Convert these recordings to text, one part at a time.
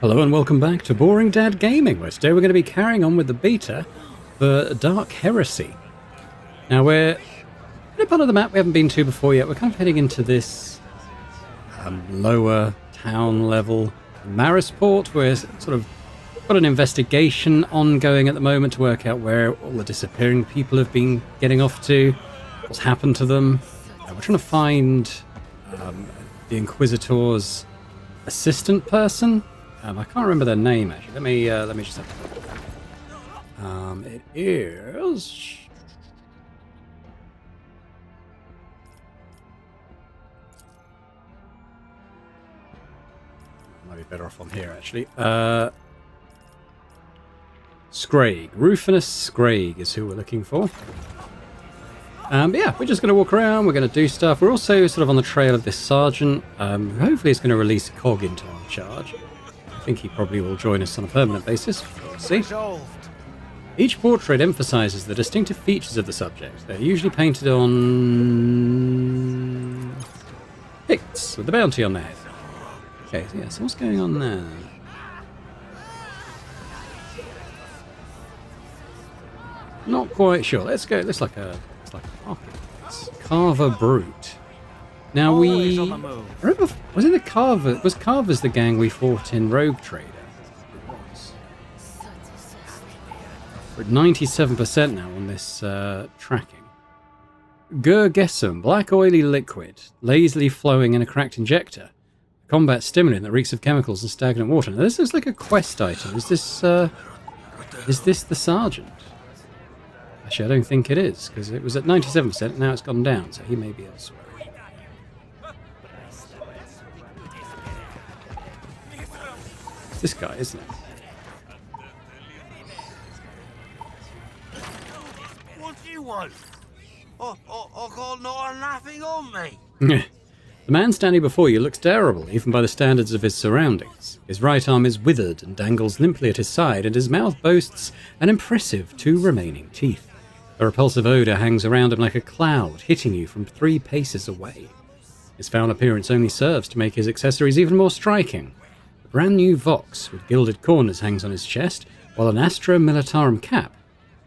Hello and welcome back to Boring Dad Gaming, where today we're going to be carrying on with the beta for Dark Heresy. Now we're in a part of the map we haven't been to before yet. We're kind of heading into this lower town level Marisport, where sort of got an investigation ongoing at the moment to work out where all the disappearing people have been getting off to, what's happened to them. We're trying to find the Inquisitor's assistant person. I can't remember their name actually. Let me just have a look. It is. Might be better off on here actually. Scraig, Rufinus Scraig is who we're looking for. But yeah, we're just going to walk around. We're going to do stuff. We're also sort of on the trail of this sergeant. Hopefully, he's going to release a cog into our charge. I think he probably will join us on a permanent basis. We'll see. Each portrait emphasizes the distinctive features of the subject. They're usually painted on Picts with the bounty on their head. Okay, so yeah, so what's going on there? Not quite sure. Let's go. Looks like a Carver Brute. Now we remember, was it the Carver? Was Carver's the gang we fought in Rogue Trader? It was. We're at 97% now on this tracking. Gurgesum, black oily liquid, lazily flowing in a cracked injector. A combat stimulant that reeks of chemicals and stagnant water. Now this looks like a quest item. Is this the sergeant? Actually, I don't think it is, because it was at 97%, now it's gone down, so he may be elsewhere. It's this guy, isn't it? What do you want? I got nothing on me. The man standing before you looks terrible, even by the standards of his surroundings. His right arm is withered and dangles limply at his side, and his mouth boasts an impressive 2 remaining teeth. A repulsive odour hangs around him like a cloud, hitting you from 3 paces away. His foul appearance only serves to make his accessories even more striking. A brand new Vox with gilded corners hangs on his chest, while an Astra Militarum cap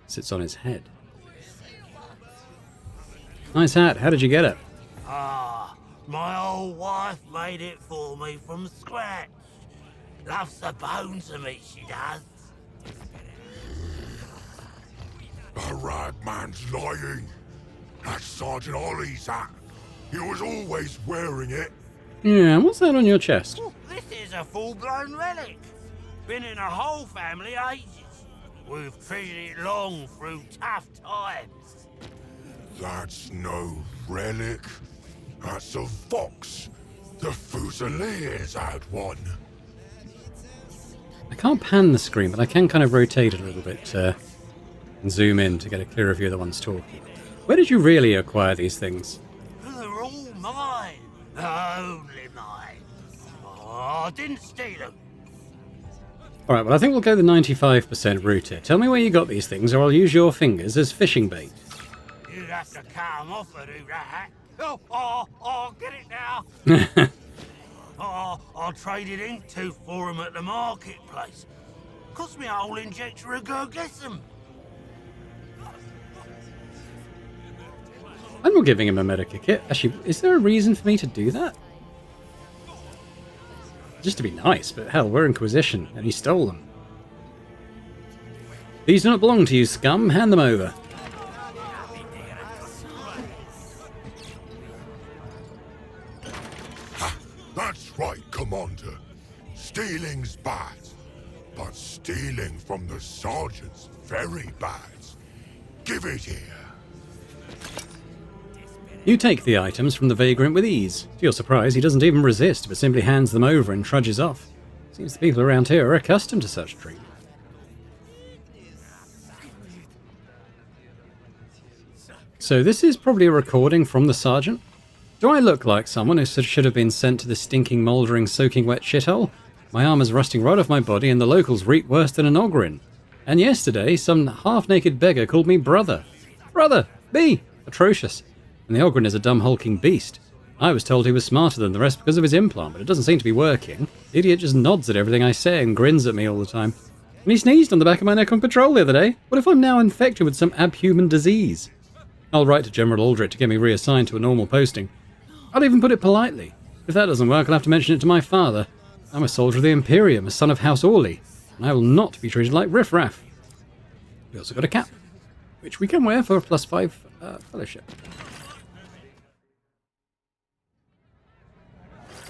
sits on his head. Nice hat, how did you get it? My old wife made it for me from scratch. Loves the bones of me, she does. The ragman's lying. That's Sergeant Ollie's hat. He was always wearing it. Yeah, what's that on your chest? Oh, this is a full-blown relic. Been in a whole family ages. We've treated it long through tough times. That's no relic. That's a Vox. The Fusiliers had one. I can't pan the screen, but I can kind of rotate it a little bit and zoom in to get a clearer view of the ones talking. Where did you really acquire these things? They're all mine. Only mine. Oh, I didn't steal them. Alright, well I think we'll go the 95% route here. Tell me where you got these things, or I'll use your fingers as fishing bait. You'd have to cut them off to do that. Oh, get it now. I traded ink tooth for them at the marketplace. Cost me a whole injector of Gurgesum. I'm not giving him a Medica kit. Actually, is there a reason for me to do that? Just to be nice, but hell, we're Inquisition, and he stole them. These do not belong to you, scum. Hand them over. That's right, Commander. Stealing's bad. But stealing from the Sergeant's very bad. Give it here. You take the items from the vagrant with ease. To your surprise, he doesn't even resist, but simply hands them over and trudges off. Seems the people around here are accustomed to such treatment. So this is probably a recording from the sergeant. Do I look like someone who should have been sent to the stinking, mouldering, soaking wet shithole? My arm is rusting right off my body and the locals reek worse than an Ogrin. And yesterday, some half-naked beggar called me brother. Brother! Me! Atrocious. And the Ogrin is a dumb hulking beast. I was told he was smarter than the rest because of his implant, but it doesn't seem to be working. The idiot just nods at everything I say and grins at me all the time. And he sneezed on the back of my neck on patrol the other day. What if I'm now infected with some abhuman disease? I'll write to General Aldrich to get me reassigned to a normal posting. I'll even put it politely. If that doesn't work, I'll have to mention it to my father. I'm a soldier of the Imperium, a son of House Orley, and I will not be treated like riffraff. We also got a cap, which we can wear for a +5 fellowship.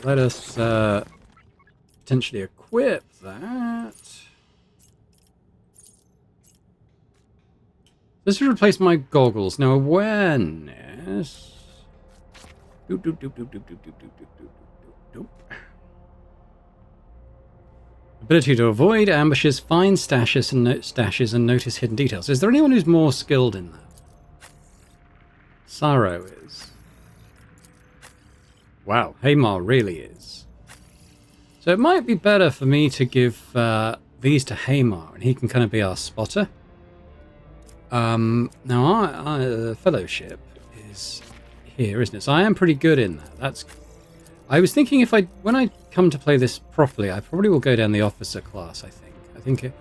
Let us potentially equip that. This should replace my goggles. Now, awareness. Doop, doop, doop, doop, doop, doop, doop, doop, doop, doop, doop. Ability to avoid ambushes, find stashes and notice hidden details. Is there anyone who's more skilled in that? Sorrow is. Wow, Haymar really is. So it might be better for me to give these to Haymar, and he can kind of be our spotter. Now, our fellowship is here, isn't it? So I am pretty good in that. I was thinking when I come to play this properly, I probably will go down the officer class, I think.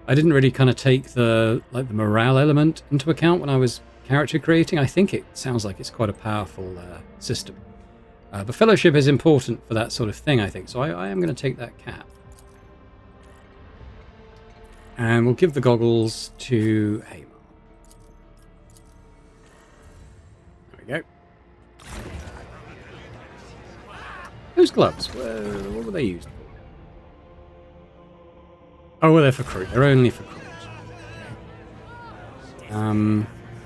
I didn't really kind of take the morale element into account when I was character creating. I think it sounds like it's quite a powerful system. But fellowship is important for that sort of thing, I think. So I am going to take that cap. And we'll give the goggles to Haymar. There we go. Those gloves, what were they used for? Oh, well, they're for crew. They're only for crew.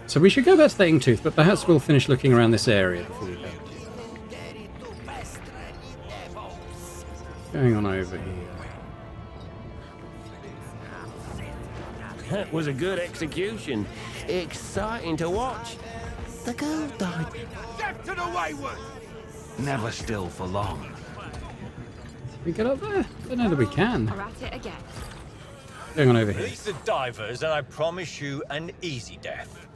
So we should go back to the Ingtooth, but perhaps we'll finish looking around this area before we go. What's going on over here? That was a good execution. Exciting to watch. The girl died. Step to the wayward! Never still for long. Can we get up there? I don't know that we can. We're at it again. What's going on over here? Release the divers and I promise you an easy death.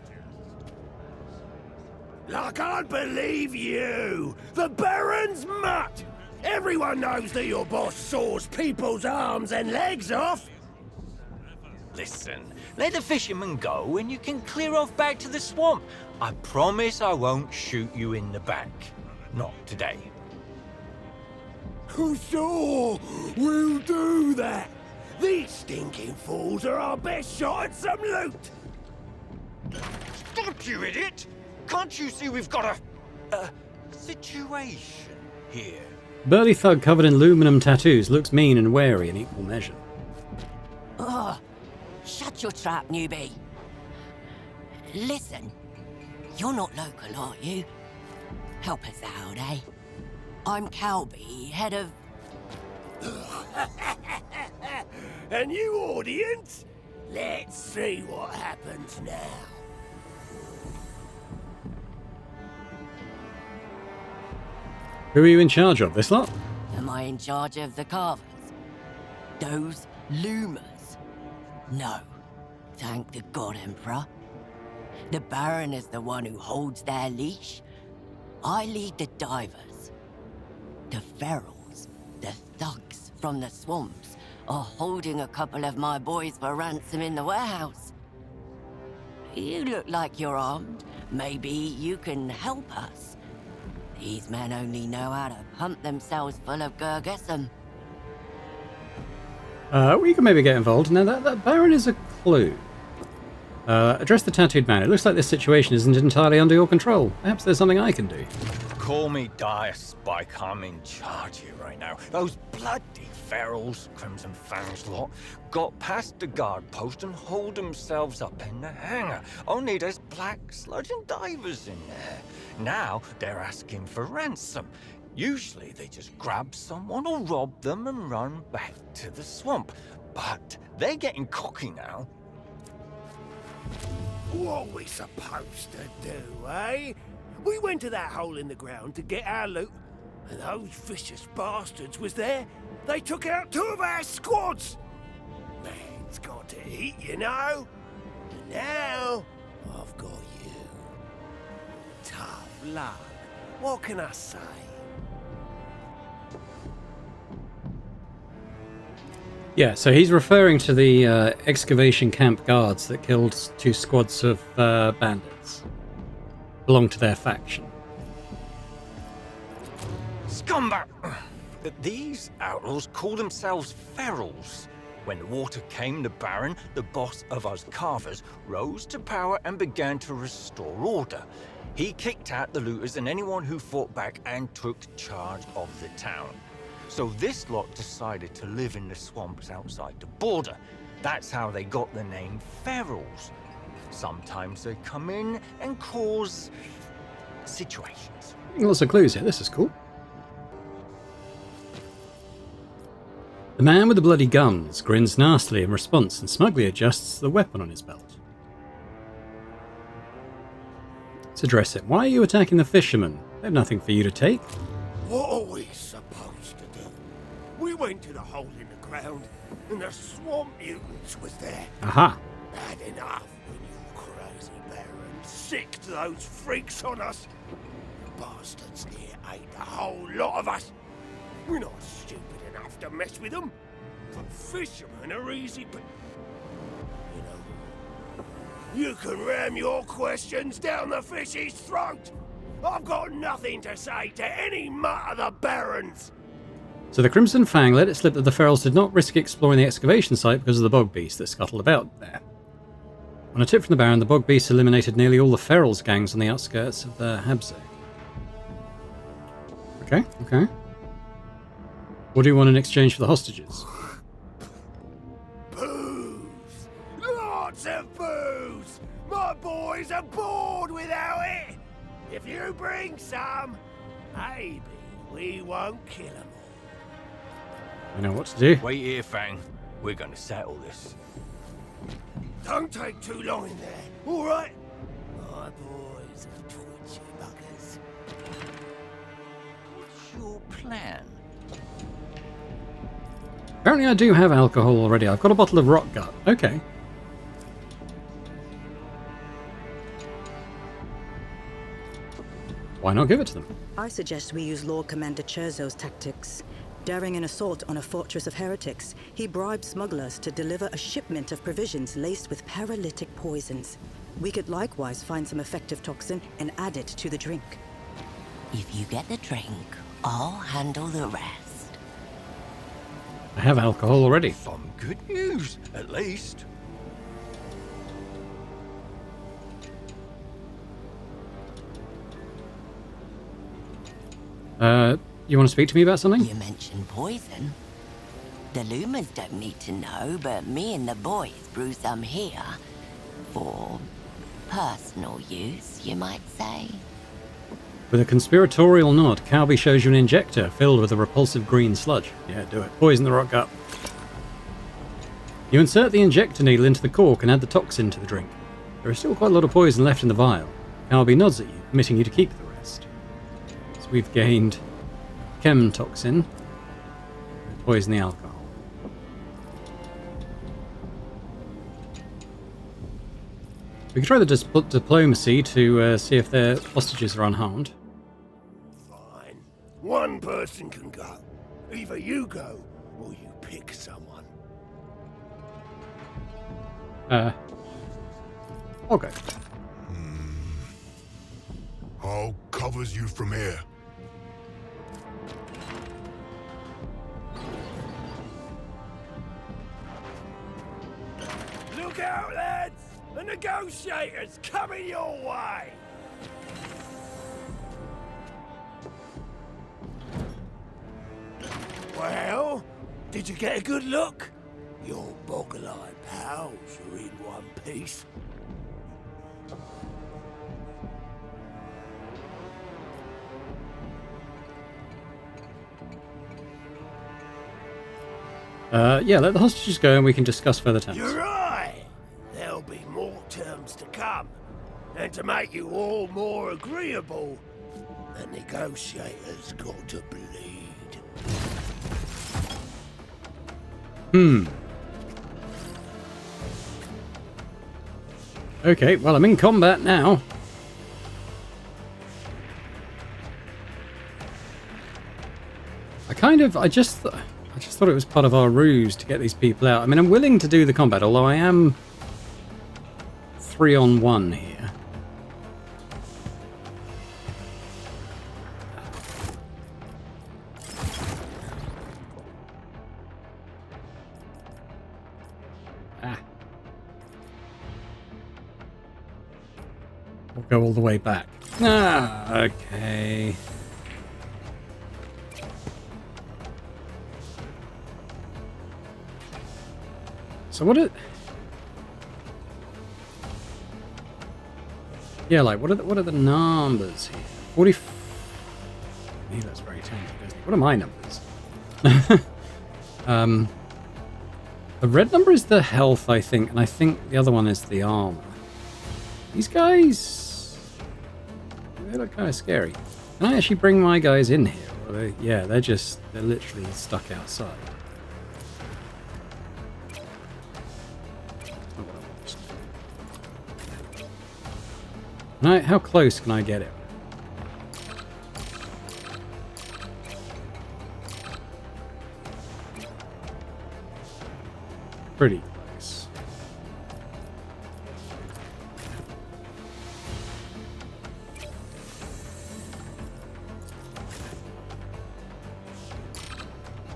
I can't believe you! The Baron's mutt! Everyone knows that your boss saws people's arms and legs off! Listen, let the fishermen go and you can clear off back to the swamp. I promise I won't shoot you in the back. Not today. Sure, we'll do that. These stinking fools are our best shot at some loot. Stop, you idiot! Can't you see we've got a situation here? Burly thug covered in aluminum tattoos looks mean and wary in equal measure. Oh, shut your trap, newbie. Listen, you're not local, are you? Help us out, eh? I'm Calby, head of... A new audience? Let's see what happens now. Who are you in charge of, this lot? Am I in charge of the carvers? Those loomers? No. Thank the God Emperor. The Baron is the one who holds their leash. I lead the divers. The ferals, the thugs from the swamps, are holding a couple of my boys for ransom in the warehouse. You look like you're armed. Maybe you can help us. These men only know how to pump themselves full of Gurgesum. We can maybe get involved. Now, that Baron is a clue. Address the tattooed man. It looks like this situation isn't entirely under your control. Perhaps there's something I can do. Call me Dire Spike, I'm in charge here right now. Those bloody ferals, Crimson Fangs lot, got past the guard post and holed themselves up in the hangar. Only there's black sludging divers in there. Now they're asking for ransom. Usually they just grab someone or rob them and run back to the swamp. But they're getting cocky now. What are we supposed to do, eh? We went to that hole in the ground to get our loot, and those vicious bastards was there. They took out 2 of our squads. Man's got to eat, you know. And now, I've got you. Tough luck. What can I say? Yeah, so he's referring to the excavation camp guards that killed 2 squads of bandits. Belonged to their faction. Scumbag! These outlaws call themselves ferals. When the water came, the Baron, the boss of us carvers, rose to power and began to restore order. He kicked out the looters and anyone who fought back and took charge of the town. So this lot decided to live in the swamps outside the border. That's how they got the name ferals. Sometimes they come in and cause situations. Lots of clues here, this is cool. The man with the bloody gums grins nastily in response and smugly adjusts the weapon on his belt. Let's address him. Why are you attacking the fishermen? They have nothing for you to take. What are we supposed to do? We went to the hole in the ground, and the swamp mutants was there. Aha! Bad enough when you crazy Baron sicked those freaks on us. The bastards here ate the whole lot of us. We're not stupid enough to mess with them. But fishermen are easy, but you know, you can ram your questions down the fish's throat. I've got nothing to say to any mutt of the Barons. So the Crimson Fang let it slip that the ferals did not risk exploring the excavation site because of the bog beast that scuttled about there. On a tip from the Baron, the bog beast eliminated nearly all the ferals gangs on the outskirts of the Habsay. Okay, okay. What do you want in exchange for the hostages? Booze! Lots of booze! My boys are bored without it! If you bring some, maybe we won't kill them all. I know what to do. Wait here, Fang. We're gonna settle this. Don't take too long in there, alright? My boys are twitchy buggers. What's your plan? Apparently I do have alcohol already. I've got a bottle of rot gut. Okay. Why not give it to them? I suggest we use Lord Commander Cherzo's tactics. During an assault on a fortress of heretics, he bribed smugglers to deliver a shipment of provisions laced with paralytic poisons. We could likewise find some effective toxin and add it to the drink. If you get the drink, I'll handle the rest. I have alcohol already. Some good news, at least. You want to speak to me about something? You mentioned poison. The Lumers don't need to know, but me and the boys brew some here. For personal use, you might say. With a conspiratorial nod, Calby shows you an injector filled with a repulsive green sludge. Yeah, do it. Poison the rot gut. You insert the injector needle into the cork and add the toxin to the drink. There is still quite a lot of poison left in the vial. Calby nods at you, permitting you to keep the rest. So we've gained chem toxin, poison the alcohol. We can try the diplomacy to see if their hostages are unharmed. Fine. One person can go. Either you go, or you pick someone. Okay. I'll covers you from here. Look out, lads! The negotiator's coming your way! Well, did you get a good look? Your boggle-eyed pals are in one piece. Yeah, let the hostages go and we can discuss further terms. You're right! There'll be more terms to come. And to make you all more agreeable, the negotiator's got to bleed. Okay, well, I'm in combat now. I just thought it was part of our ruse to get these people out. I mean, I'm willing to do the combat, although I am 3-on-1 here. We'll go all the way back. Okay. So what are... Yeah, like, what are the numbers here? 40... Hey, that's very tempting, isn't it? What are my numbers? The red number is the health, I think, and I think the other one is the armor. These guys... They look kind of scary. Can I actually bring my guys in here? Or are they, yeah, they're literally stuck outside. How close can I get it? Pretty close.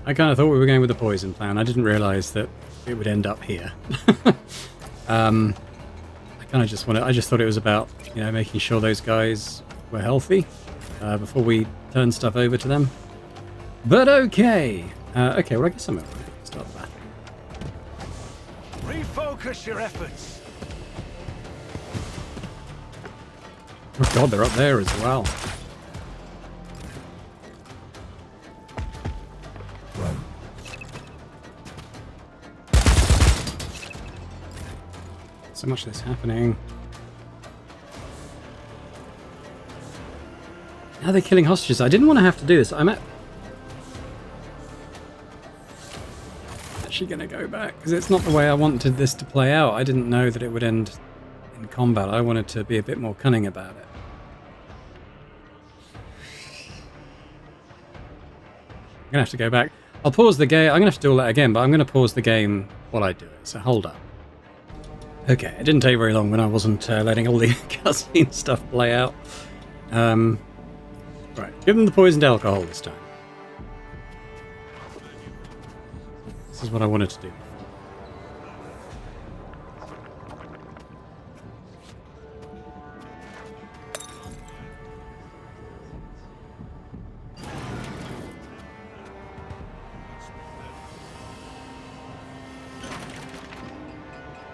I kind of thought we were going with the poison plan. I didn't realize that it would end up here. I just thought it was about, you know, making sure those guys were healthy before we turn stuff over to them. But okay. Okay, well, I guess I'm over it. Start the battle. Refocus your efforts. Oh god, they're up there as well. So much of this happening. Now they're killing hostages. I didn't want to have to do this. I'm actually going to go back because it's not the way I wanted this to play out. I didn't know that it would end in combat. I wanted to be a bit more cunning about it. I'm going to have to go back. I'll pause the game. I'm going to have to do all that again, but I'm going to pause the game while I do it. So hold up. Okay, it didn't take very long when I wasn't letting all the cutscene stuff play out. Right, give them the poisoned alcohol this time. This is what I wanted to do.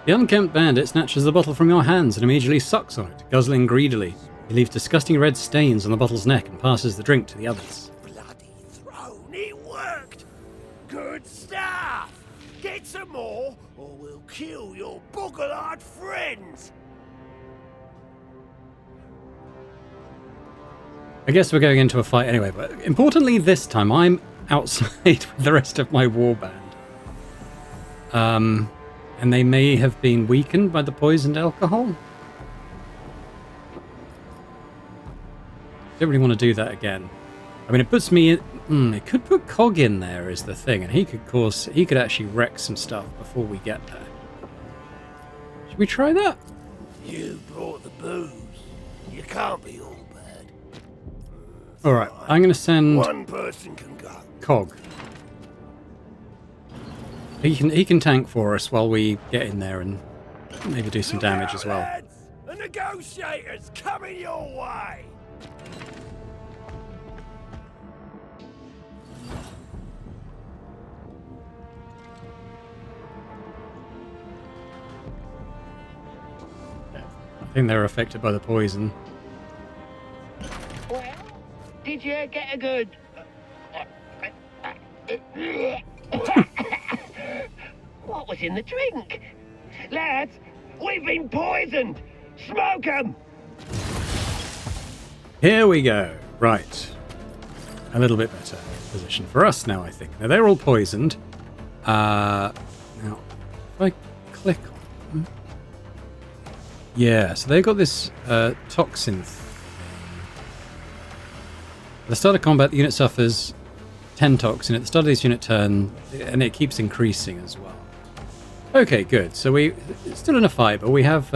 The unkempt bandit snatches the bottle from your hands and immediately sucks on it, guzzling greedily. He leaves disgusting red stains on the bottle's neck and passes the drink to the others. Bloody throne, it worked! Good stuff! Get some more, or we'll kill your boggle-eyed friends! I guess we're going into a fight anyway, but importantly this time I'm outside with the rest of my warband. And they may have been weakened by the poisoned alcohol. Don't really want to do that again. I mean, it puts me in... it could put Cog in there is the thing, and he could actually wreck some stuff before we get there. Should we try that? You brought the booze. You can't be all bad. Alright, I'm going to send One person can go. Cog. He can tank for us while we get in there and maybe do some damage as well. Lads! The negotiator's coming your way! I think they're affected by the poison. Well, did you get a good... What was in the drink? Lads, we've been poisoned! Smoke 'em! Here we go. Right. A little bit better position for us now, I think. Now, they're all poisoned. Now, if I click on them... Yeah, so they've got this toxin thing. At the start of combat, the unit suffers 10 toxin at the start of this unit turn, and it keeps increasing as well. Okay, good. So it's still in a fight, but we have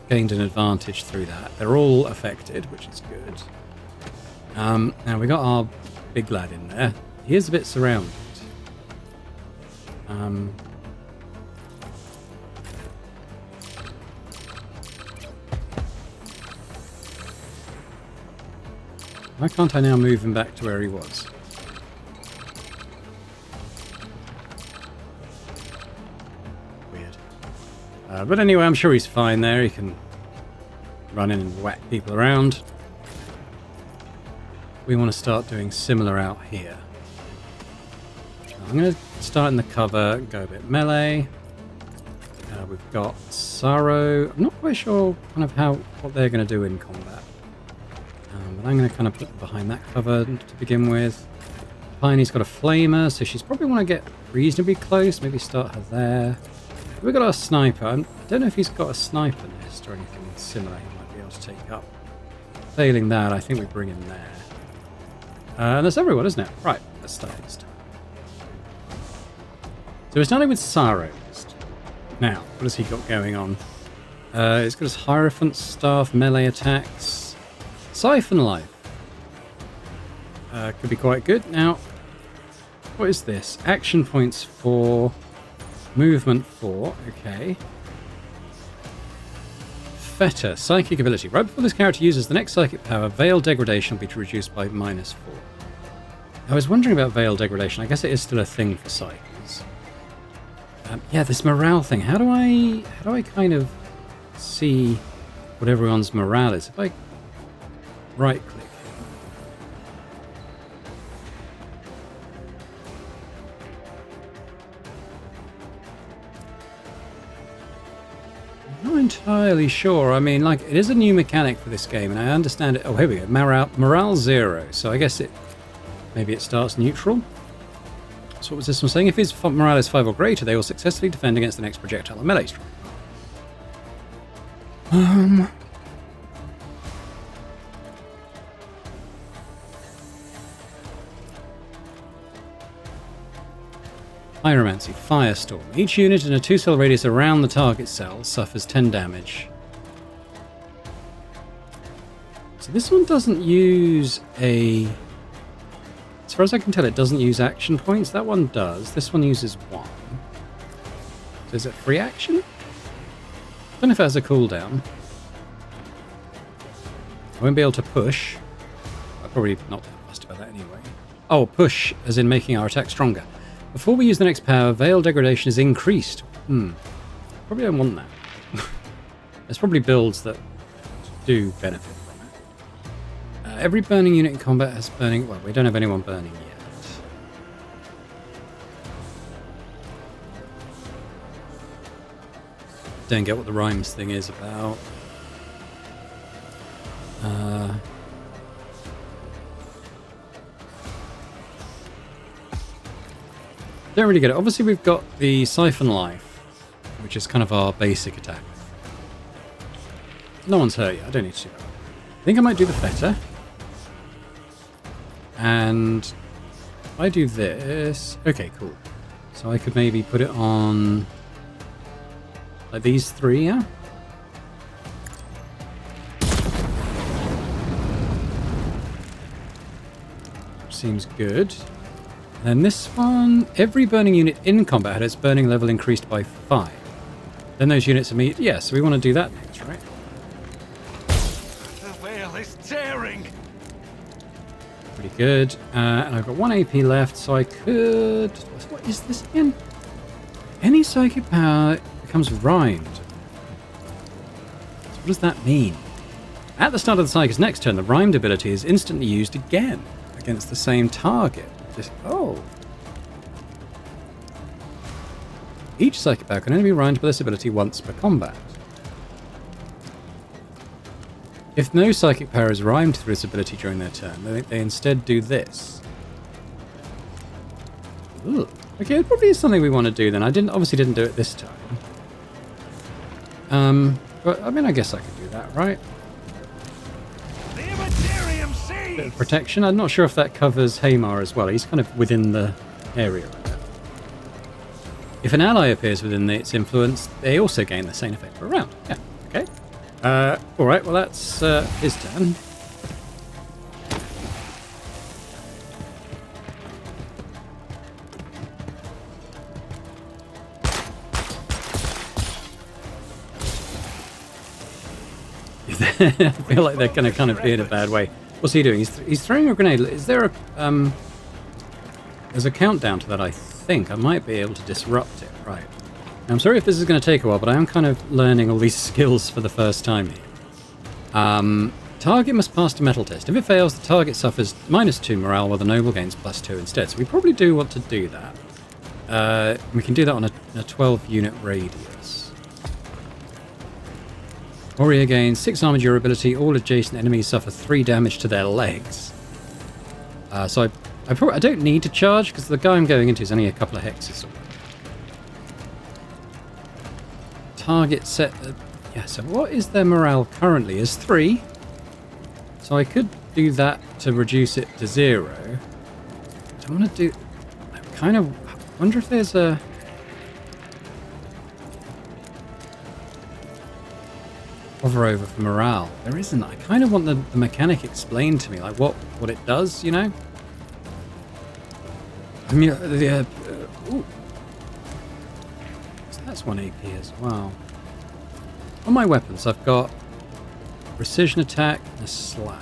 gained an advantage through that. They're all affected, which is good. Now we got our big lad in there. He is a bit surrounded. Why can't I now move him back to where he was? Weird. But anyway, I'm sure he's fine there. He can run in and whack people around. We want to start doing similar out here. I'm going to start in the cover, go a bit melee. We've got Sorrow. I'm not quite sure kind of what they're going to do in combat. But I'm going to kind of put them behind that cover to begin with. Piney's got a flamer, so she's probably want to get reasonably close. Maybe start her there. We've got our sniper. I don't know if he's got a sniper nest or anything similar he might be able to take up. Failing that, I think we bring him there. And that's everyone, isn't it? Right, let's start this time. So we're starting with Sorrow. Now, what has he got going on? He's got his Hierophant Staff, melee attacks, Siphon Life. Could be quite good. Now, what is this? Action points 4, movement 4, okay. Fetter, psychic ability. Right before this character uses the next psychic power, Veil Degradation will be reduced by -4. I was wondering about Veil Degradation. I guess it is still a thing for psychics. Yeah, this morale thing. How do I kind of see what everyone's morale is? If I right click. I'm not entirely sure. I mean, like, it is a new mechanic for this game, and I understand it. Oh, here we go. Morale 0. So I guess maybe it starts neutral. So what was this one saying? If his morale is 5 or greater, they will successfully defend against the next projectile or melee strike. Pyromancy, Firestorm. Each unit in a 2-cell radius around the target cell suffers 10 damage. So this one doesn't use a... As far as I can tell, it doesn't use action points. That one does. This one uses 1. So is it free action? I don't know if it has a cooldown. I won't be able to push. I'm probably not fussed about that anyway. Oh, push, as in making our attack stronger. Before we use the next power, Veil Degradation is increased. Probably don't want that. There's probably builds that do benefit. Every burning unit in combat has burning... Well, we don't have anyone burning yet. Don't get what the rhymes thing is about. Don't really get it. Obviously, we've got the Siphon Life, which is kind of our basic attack. No one's hurt yet. I don't need to do that. I think I might do the Fetter. And I do this. Okay, cool. So I could maybe put it on like these 3, yeah? Seems good. And then this one, every burning unit in combat had its burning level increased by 5. Then those units immediately... Yeah, so we want to do that next, right? The veil is tearing. Pretty good. And I've got 1 AP left, so I could... What is this again? Any psychic power becomes rhymed. So what does that mean? At the start of the psychic's next turn, the rhymed ability is instantly used again against the same target. Oh. Each psychic power can only be rhymed by this ability once per combat. If no psychic power is rhymed through this ability during their turn, they instead do this. Ooh. Okay, it probably is something we want to do then. I obviously didn't do it this time. But I mean, I guess I could do that, right? The Immaterium siege! bit of protection. I'm not sure if that covers Haymar as well. He's kind of within the area of it. If an ally appears within its influence, they also gain the same effect for a round. Yeah, okay. Alright, well that's his turn. I feel like they're going to kind of be in a bad way. What's he doing? He's throwing a grenade. Is there a... there's a countdown to that, I think. I might be able to disrupt it. Right. Now, I'm sorry if this is going to take a while, but I am kind of learning all these skills for the first time here. Target must pass the metal test. If it fails, the target suffers -2 morale, while the noble gains +2 instead. So we probably do want to do that. We can do that on a 12-unit radius. Warrior gains 6 armor durability. All adjacent enemies suffer 3 damage to their legs. So I don't need to charge because the guy I'm going into is only a couple of hexes away. Target set... yeah, so what is their morale currently? Is 3. So I could do that to reduce it to 0. I want to do... I kind of wonder if there's a... hover over for morale. There isn't. I kind of want the mechanic explained to me, like what it does, you know? I mean, ooh. So that's 1 AP as well. On my weapons, I've got precision attack and a slash.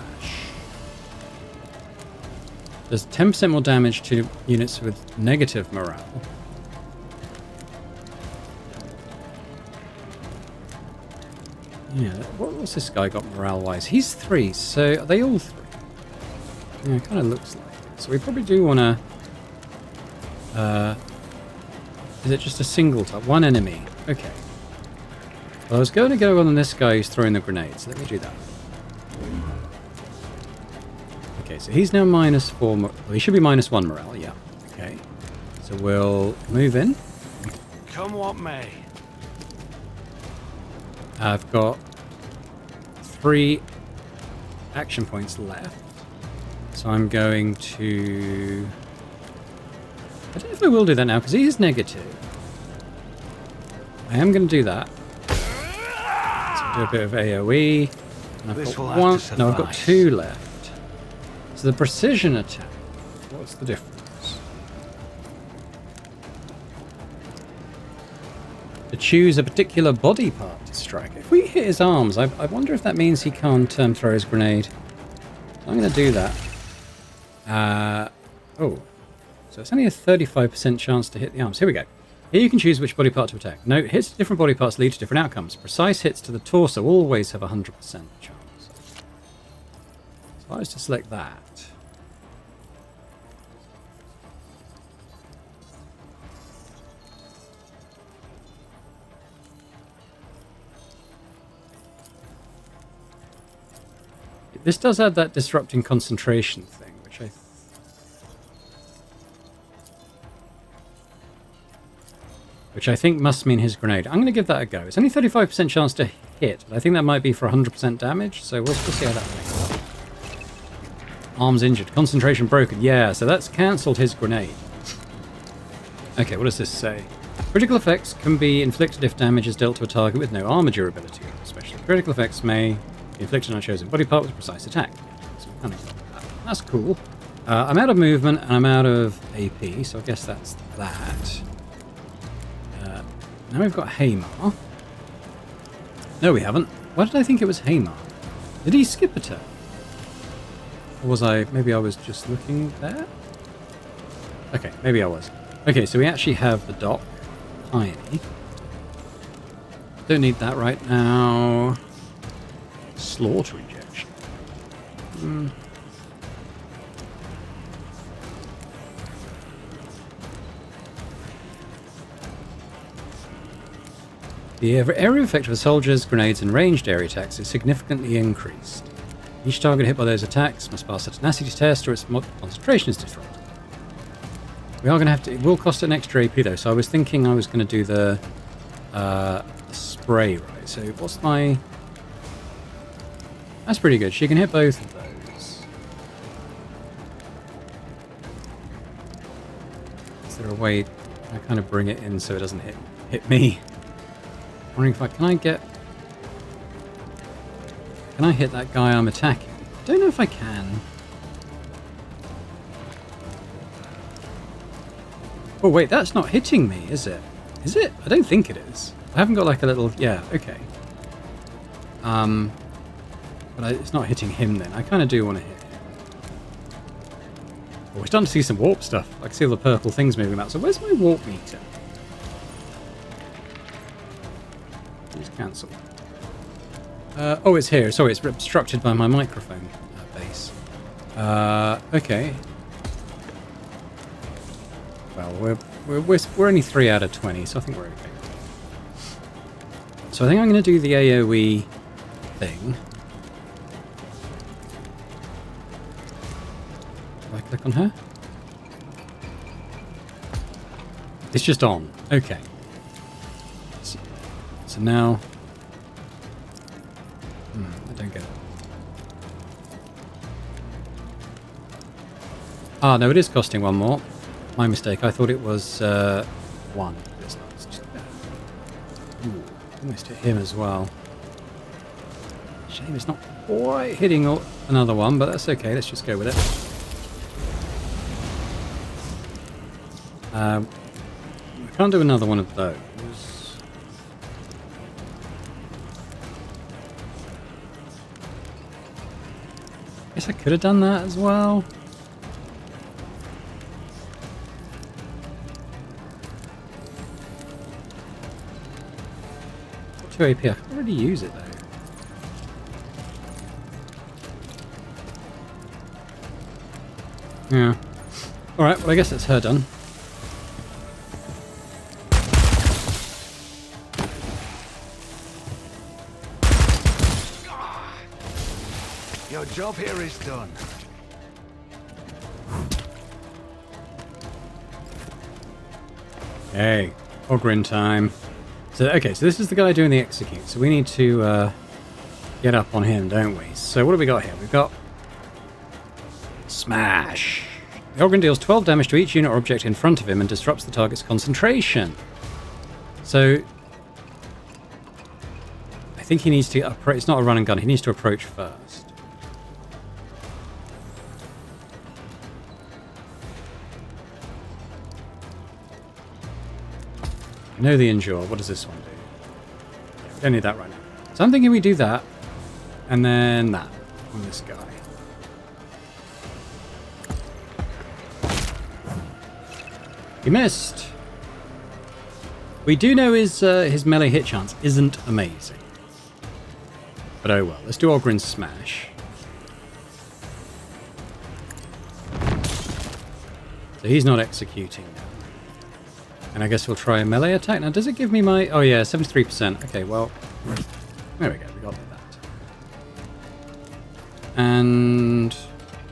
Does 10% more damage to units with negative morale. Yeah, what's this guy got morale-wise? He's 3, so are they all 3? Yeah, it kind of looks like it. So we probably do want to... is it just a single type? 1 enemy. Okay. Well, I was going to go on this guy who's throwing the grenades. Let me do that. Okay, so he's now -4... well, he should be -1 morale, yeah. Okay. So we'll move in. Come what may. I've got 3 action points left. So I'm going to... I don't know if I will do that now, because he is negative. I am going to do that. So do a bit of AoE. And I've got 1... no, I've got 2 left. So the precision attack. What's the difference? To choose a particular body part to strike. If we hit his arms, I wonder if that means he can't throw his grenade. So I'm going to do that. Oh, so it's only a 35% chance to hit the arms. Here we go. Here you can choose which body part to attack. Note, hits to different body parts lead to different outcomes. Precise hits to the torso always have a 100% chance. So I was to select that. This does add that disrupting concentration thing, which I think must mean his grenade. I'm going to give that a go. It's only 35% chance to hit, but I think that might be for 100% damage, so we'll see how that plays. Arms injured. Concentration broken. Yeah, so that's cancelled his grenade. Okay, what does this say? Critical effects can be inflicted if damage is dealt to a target with no armor durability, especially. Critical effects may... inflicted on a chosen body part with a precise attack. So kind of, that's cool. I'm out of movement and I'm out of AP, so I guess that's that. Now we've got Haymar. No, we haven't. Why did I think it was Haymar? Did he skip a turn? Or was I... maybe I was just looking there? Okay, maybe I was. Okay, so we actually have the dock. Tiny. Don't need that right now. Slaughter injection. The area effect of soldiers, grenades, and ranged area attacks is significantly increased. Each target hit by those attacks must pass a tenacity test or its concentration is disrupted. We are going to have to... it will cost an extra AP though, so I was thinking I was going to do the spray, right? So what's my... that's pretty good. She can hit both of those. there a way I kind of bring it in so it doesn't hit me? Wondering if can I hit that guy I'm attacking? Don't know if I can. Oh wait, that's not hitting me, is it? Is it? I don't think it is. I haven't got like a little... Yeah, okay. But it's not hitting him then. I kind of do want to hit him. Oh, we're starting to see some warp stuff. I can see all the purple things moving about. So where's my warp meter? Just cancel. Oh, it's here. Sorry, it's obstructed by my microphone base. Okay. Well, we're only 3 out of 20, so I think we're okay. So I think I'm going to do the AoE thing. Do I click on her? It's just on. Okay. So now... I don't get it. Ah, no, it is costing 1 more. My mistake. I thought it was 1. It's not. It's just, ooh, almost hit him as well. Shame it's not quite hitting another one, but that's okay. Let's just go with it. I can't do another one of those. Guess I could have done that as well. Got 2 AP. I can't really use it though. Yeah. Alright, well I guess that's her done. Your job here is done. Hey, Ogrin time. So, okay, so this is the guy doing the execute. So we need to get up on him, don't we? So what have we got here? We've got Smash. The Ogrin deals 12 damage to each unit or object in front of him and disrupts the target's concentration. So I think he needs to approach. It's not a run and gun. He needs to approach first. I know the endure. What does this one do? We don't need that right now. So I'm thinking we do that, and then that on this guy. He missed. We do know his melee hit chance isn't amazing. But oh well. Let's do Ogrin's Smash. So he's not executing now. And I guess we'll try a melee attack. Now, does it give me my... Oh, yeah, 73%. Okay, well... There we go. We got that. And...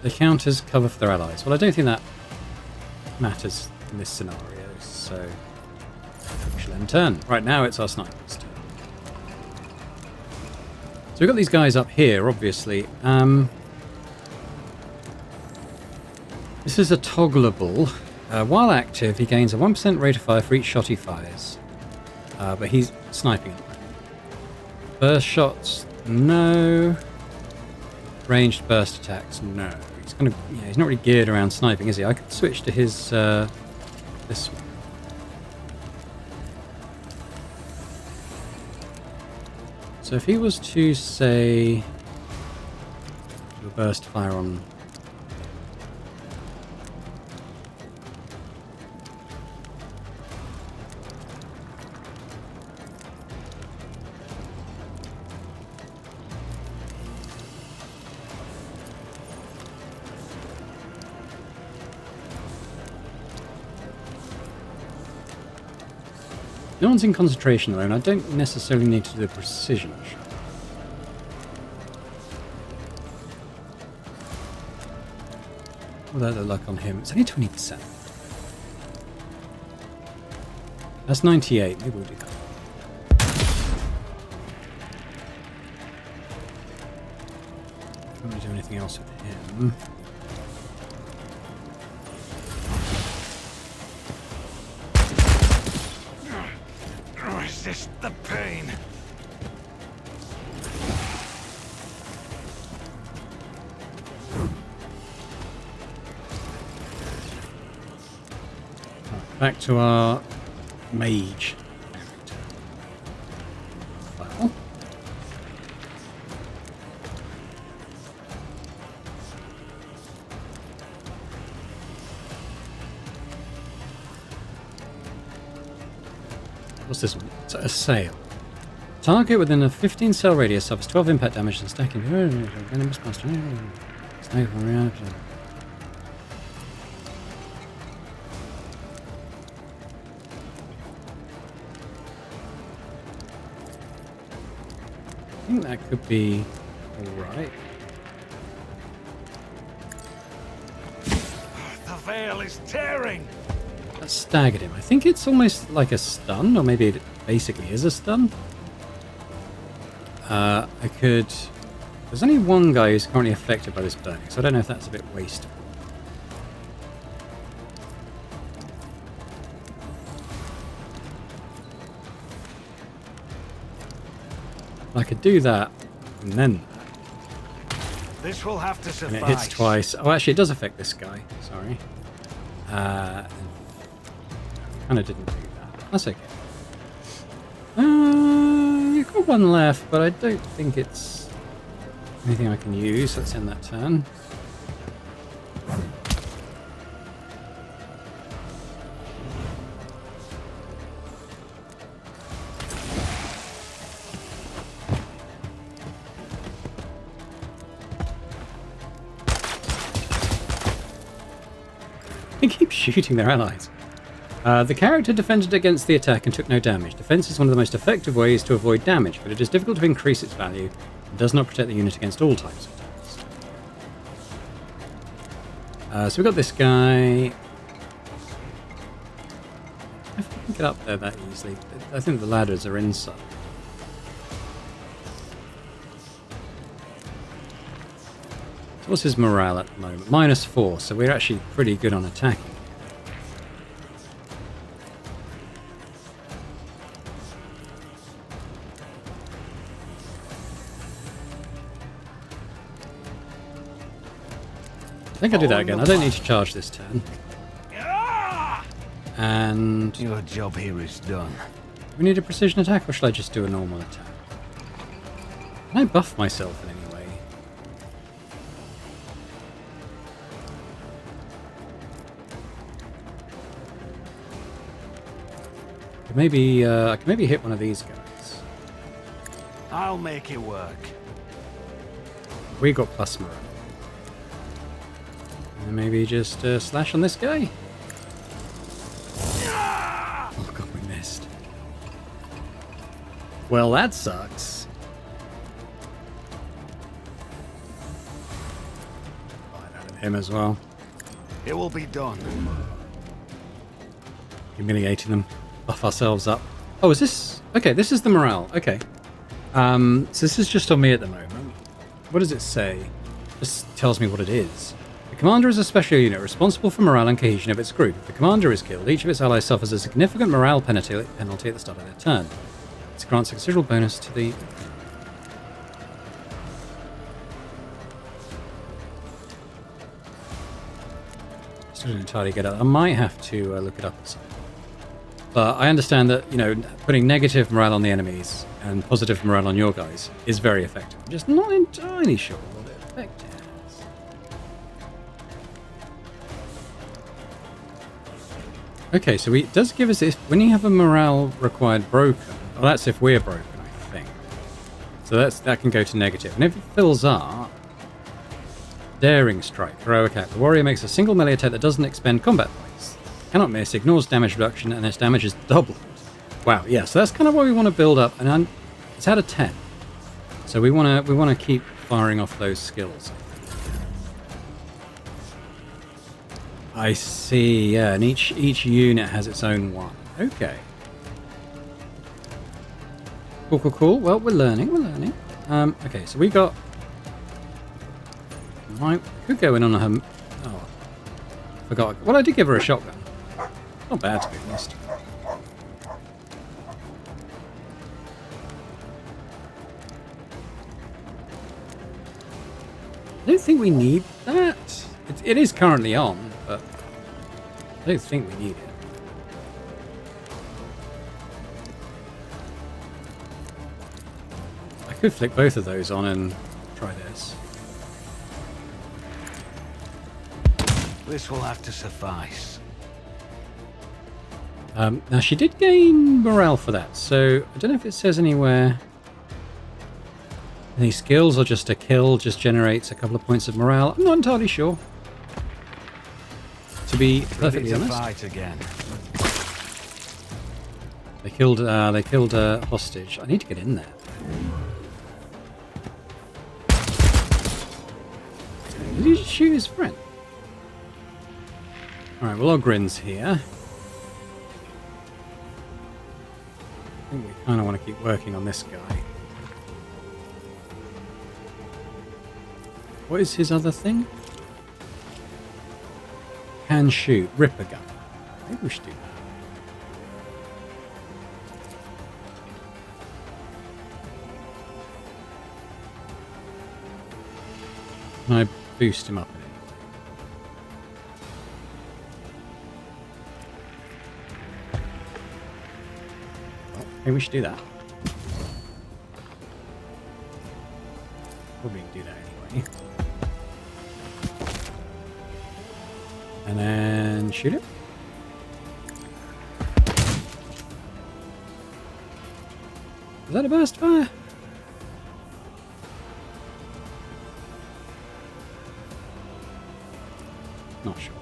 the counters cover for their allies. Well, I don't think that matters in this scenario. So... we shall end turn. Right, now it's our sniper's turn. So we've got these guys up here, obviously. This is a toggleable... while active, he gains a 1% rate of fire for each shot he fires. But he's sniping at the moment. Burst shots, no. Ranged burst attacks, no. He's kind of, yeah, he's not really geared around sniping, is he? I could switch to his, this one. So if he was to, say, do a burst fire on... No one's in concentration though, and I don't necessarily need to do a precision shot. What would that look like on him? It's only 20%. That's 98. Maybe we'll do that. Don't want to do anything else with him. Resist the pain. Back to our mage character. Well. What's this one? It's a sail. Target within a 15 cell radius suffers 12 impact damage and stacking. Enemies master. I think that could be alright. The veil is tearing. That staggered him. I think it's almost like a stun, or maybe it basically is a stun. I could... There's only one guy who's currently affected by this burning, so I don't know if that's a bit wasteful. I could do that, and then that. This will have to suffice. And it hits twice. Oh, actually, it does affect this guy. Sorry. Kind of didn't do that. That's okay. You've got one left, but I don't think it's anything I can use. Let's end that turn. They keep shooting their allies. The character defended against the attack and took no damage. Defense is one of the most effective ways to avoid damage, but it is difficult to increase its value and does not protect the unit against all types of attacks. So we've got this guy. I can get up there that easily. I think the ladders are inside. So what's his morale at the moment? -4, so we're actually pretty good on attacking. I think I'll do that again. I don't need to charge this turn. And Your job here is done. we need a precision attack, or should I just do a normal attack? Can I buff myself in any way? Maybe I can maybe hit one of these guys. I'll make it work. We got plus morale. And maybe just slash on this guy. Oh god, we missed. Well, that sucks. Fire out of him as well. It will be done. Humiliating them. Buff ourselves up. Oh, is this... Okay, this is the morale. Okay. So this is just on me at the moment. What does it say? This tells me what it is. The commander is a special unit responsible for morale and cohesion of its group. If the commander is killed, each of its allies suffers a significant morale penalty at the start of their turn. This grants a considerable bonus to the... Still didn't entirely get it. I might have to look it up at some point. But I understand that, you know, putting negative morale on the enemies and positive morale on your guys is very effective. I'm just not entirely sure what effect it has. Okay, so it does give us this, when you have a morale required broken, well, that's if we're broken, I think. So that can go to negative. And if it fills up, Daring Strike, Heroic Act. The warrior makes a single melee attack that doesn't expend combat points. Cannot miss, ignores damage reduction, and its damage is doubled. Wow, yeah, so that's kind of what we want to build up, and it's out of 10. So we want to keep firing off those skills. I see, yeah, and each unit has its own one. Okay. Cool, cool, cool. Well, we're learning. Okay, so we got... I could go in on her... Oh, forgot. Well, I did give her a shotgun. Not bad, to be honest. I don't think we need that. It is currently on, but I don't think we need it. I could flick both of those on and try this. This will have to suffice. Now, she did gain morale for that, so I don't know if it says anywhere any skills or just a kill just generates a couple of points of morale. I'm not entirely sure, to be perfectly honest. Fight again. They killed a hostage. I need to get in there. Did he just shoot his friend? Alright, well, Ogren's here. I think we kind of want to keep working on this guy. What is his other thing? Can shoot. Ripper gun. Maybe we should do that. Can I boost him up in any way? Well, maybe we should do that. Probably do that anyway. And then shoot it. Is that a burst fire? Not sure.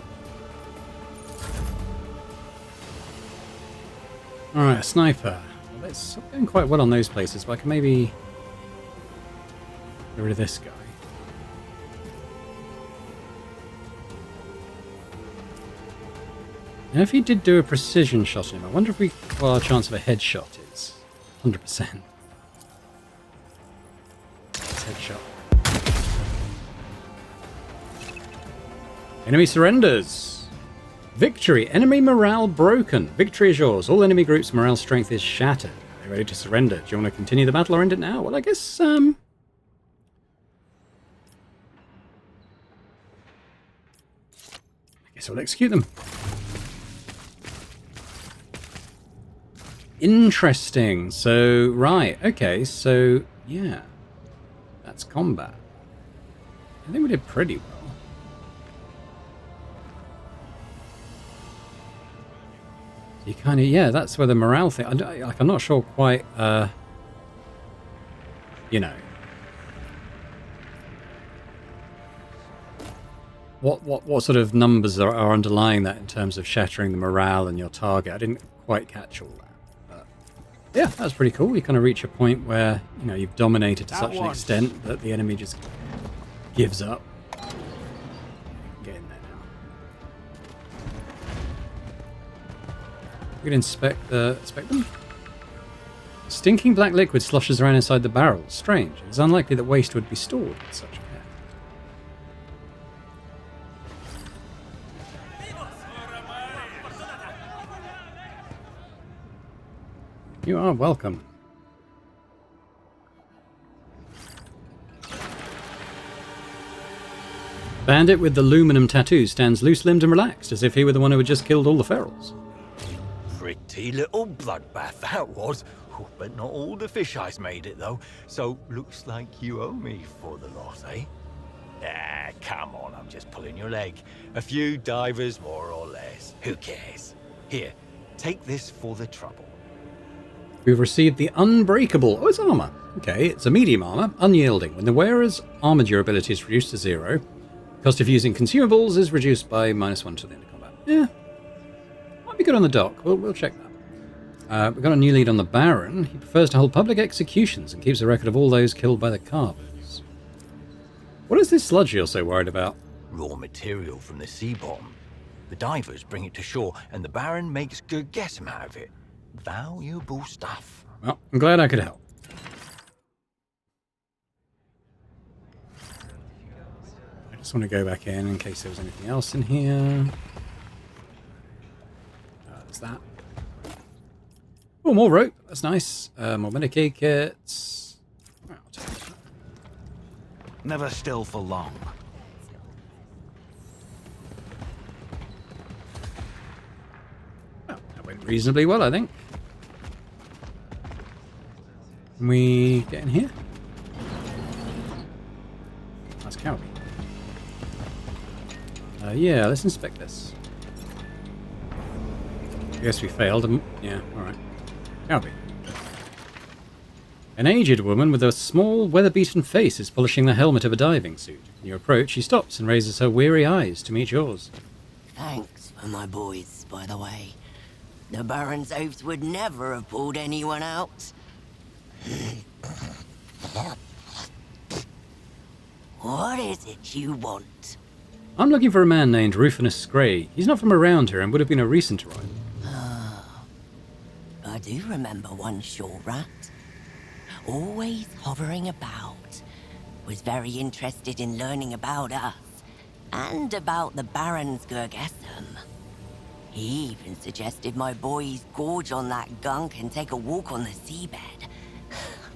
Alright, a sniper. Well, it's going quite well on those places, but I can maybe get rid of this guy. Now, if he did do a precision shot on him, I wonder what our chance of a headshot is. 100%. Headshot. Enemy surrenders. Victory. Enemy morale broken. Victory is yours. All enemy groups' morale strength is shattered. They're ready to surrender. Do you want to continue the battle or end it now? Well, I guess, I guess I'll execute them. Interesting. So, right. Okay, so, yeah. That's combat. I think we did pretty well. You kind of, yeah, that's where the morale thing, I'm not sure quite, you know, what sort of numbers are underlying that in terms of shattering the morale and your target. I didn't quite catch all that. But yeah, that's pretty cool. You kind of reach a point where, you know, you've dominated to such an extent that the enemy just gives up. Get in there now. We can inspect them. Stinking black liquid sloshes around inside the barrel. Strange. It's unlikely that waste would be stored in such care. You are welcome. Bandit with the aluminum tattoo stands loose-limbed and relaxed, as if he were the one who had just killed all the ferals. Pretty little bloodbath that was. Oh, but not all the fish eyes made it, though. So, looks like you owe me for the loss, eh? Ah, come on, I'm just pulling your leg. A few divers, more or less. Who cares? Here, take this for the trouble. We've received the Unbreakable. Oh, it's armor. Okay, it's a medium armor, unyielding. When the wearer's armor durability is reduced to 0, cost of using consumables is reduced by -1 to the end of combat. Yeah. Might be good on the dock. We'll check that. We've got a new lead on the Baron. He prefers to hold public executions and keeps a record of all those killed by the carvers. What is this sludge you're so worried about? Raw material from the sea bottom. The divers bring it to shore, and the Baron makes good guessing out of it. Valuable stuff. Well, I'm glad I could help. I just want to go back in case there was anything else in here. There's that. Oh, more rope. That's nice. More Medicaid kits. Right, I'll take that. Never still for long. Oh, that went reasonably well, I think. Can we get in here? That's cowboy. Yeah, let's inspect this. I guess we failed. Yeah, alright. Cowboy. An aged woman with a small, weather-beaten face is polishing the helmet of a diving suit. When you approach, she stops and raises her weary eyes to meet yours. Thanks for my boys, by the way. The Baron's oaths would never have pulled anyone out. What is it you want? I'm looking for a man named Rufinus Scray. He's not from around here and would have been a recent arrival. I do remember one shore rat. Always hovering about. Was very interested in learning about us. And about the Baron's Gurgesum. He even suggested my boys gorge on that gunk and take a walk on the seabed.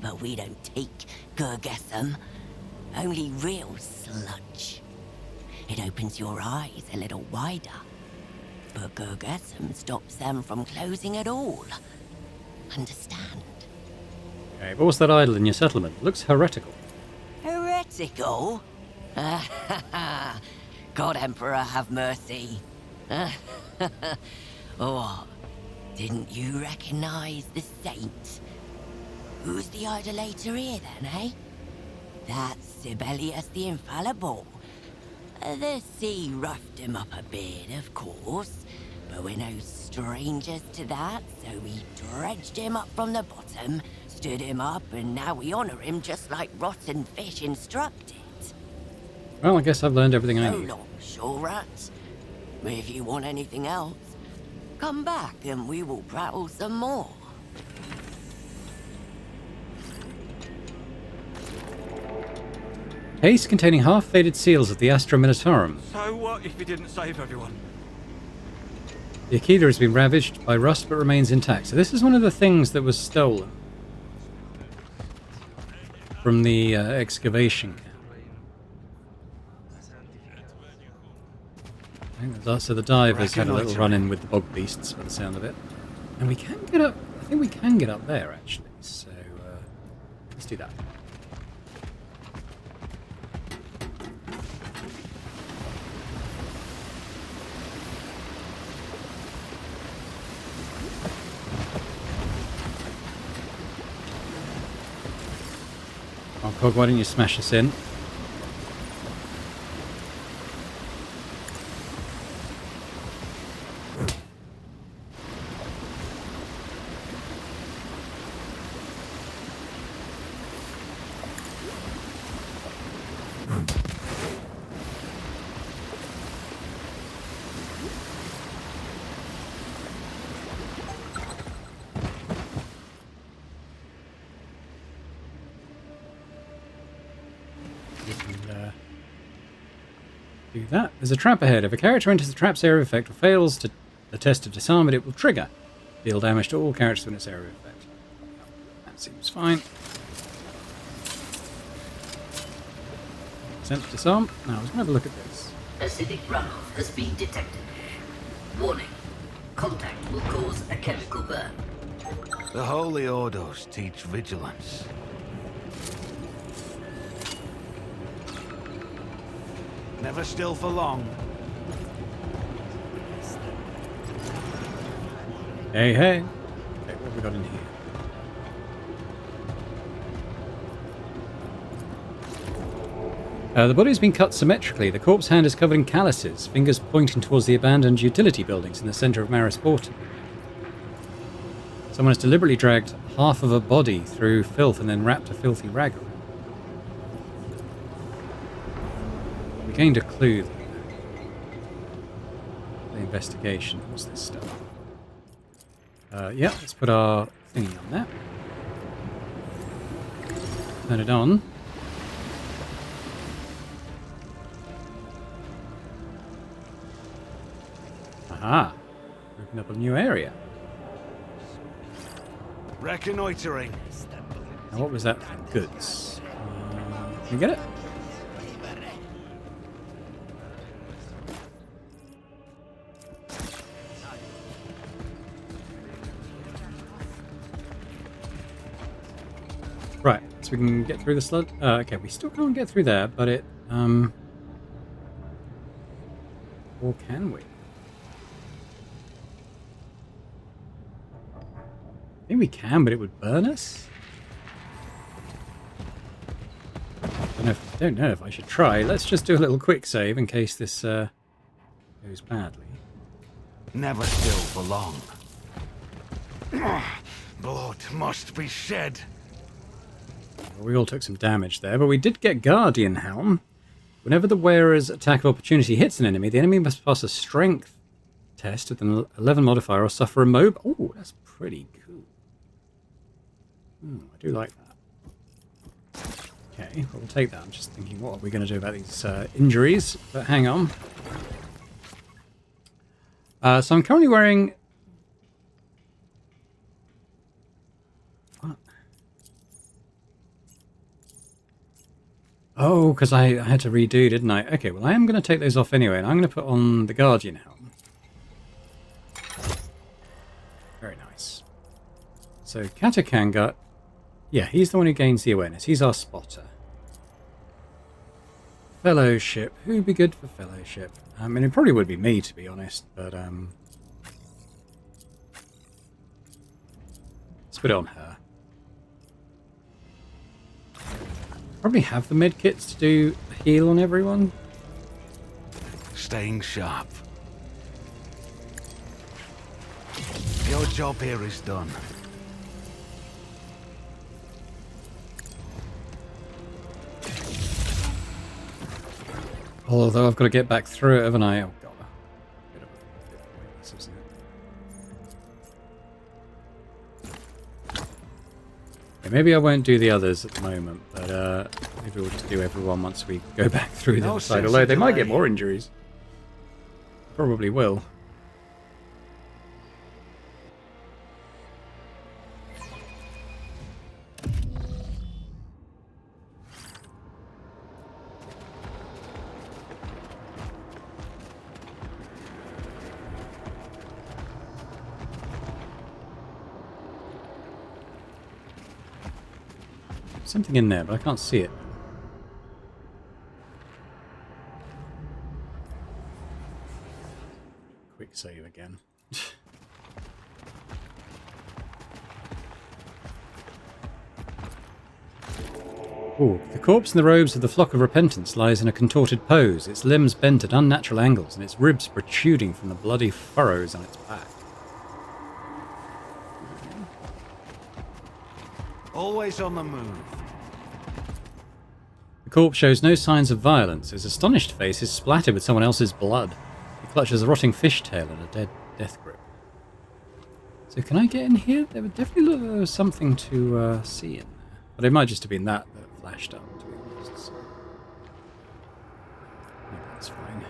But we don't take Gurgesum. Only real sludge. It opens your eyes a little wider. But Gurgesum stops them from closing at all. Understand? Okay, but what's that idol in your settlement? Looks heretical. Heretical? God Emperor have mercy. Oh, didn't you recognize the saint? Who's the idolater here then, eh? That's Sibelius the Infallible. The sea roughed him up a bit, of course, but we're no strangers to that, so we dredged him up from the bottom, stood him up, and now we honor him just like rotten fish instructed. Well, I guess I've learned everything I So need. long, shore rats. If you want anything else, come back and we will prattle some more. Case containing half-faded seals of the Astra Militarum. So what if he didn't save everyone? The Aquila has been ravaged by rust but remains intact. So this is one of the things that was stolen from the excavation camp. So the divers had a little run-in with the bog beasts by the sound of it. And we can get up... I think we can get up there, actually. So let's do that. Oh, Cog, why don't you smash us in? Do that. There's a trap ahead. If a character enters the trap's area of effect or fails to the test of disarmament, it will trigger. Deal damage to all characters in its area of effect. That seems fine. Sense disarm. Now, let's have a look at this. Acidic runoff has been detected. Warning. Contact will cause a chemical burn. The Holy Ordos teach vigilance. Never still for long. Hey, hey. Okay, what have we got in here? The body's been cut symmetrically. The corpse hand is covered in calluses, fingers pointing towards the abandoned utility buildings in the centre of Maris Borton. Someone has deliberately dragged half of a body through filth and then wrapped a filthy rag around. We gained a clue. The investigation. What's this stuff? Yeah, let's put our thingy on that. Turn it on. Aha! Open up a new area. Reconnoitering. Now what was that thing? Goods. Can you get it? Right, so we can get through the slug. Okay, we still can't get through there, but it... Or can we? I think we can, but it would burn us? I don't know if I should try. Let's just do a little quick save in case this goes badly. Never still for long. Blood must be shed. We all took some damage there, but we did get Guardian Helm. Whenever the wearer's attack of opportunity hits an enemy, the enemy must pass a strength test with an 11 modifier or suffer a mob. Oh, that's pretty cool. I do like that. Okay, well, we'll take that. I'm just thinking, what are we going to do about these injuries? But hang on. So I'm currently wearing... What? Oh, because I had to redo, didn't I? Okay, well, I am going to take those off anyway, and I'm going to put on the Guardian Helm. Very nice. So, Katakanga... Yeah, he's the one who gains the awareness. He's our spotter. Fellowship. Who'd be good for Fellowship? I mean, it probably would be me, to be honest, but, let's put it on her. Probably have the medkits to do a heal on everyone. Staying sharp. Your job here is done. Although I've got to get back through it, haven't I? Oh, God. Bit pointless, isn't it? Yeah, maybe I won't do the others at the moment, but maybe we'll just do everyone once we go back through the other side. Although they might get more injuries. Probably will. Something in there, but I can't see it. Quick save again. Ooh, the corpse in the robes of the Flock of Repentance lies in a contorted pose, its limbs bent at unnatural angles and its ribs protruding from the bloody furrows on its back. Always on the move. The corpse shows no signs of violence. His astonished face is splattered with someone else's blood. He clutches a rotting fishtail and a dead death grip. So can I get in here? There would definitely look like there was something to see in there. But it might just have been that flashed up, to be honest. So maybe that's fine.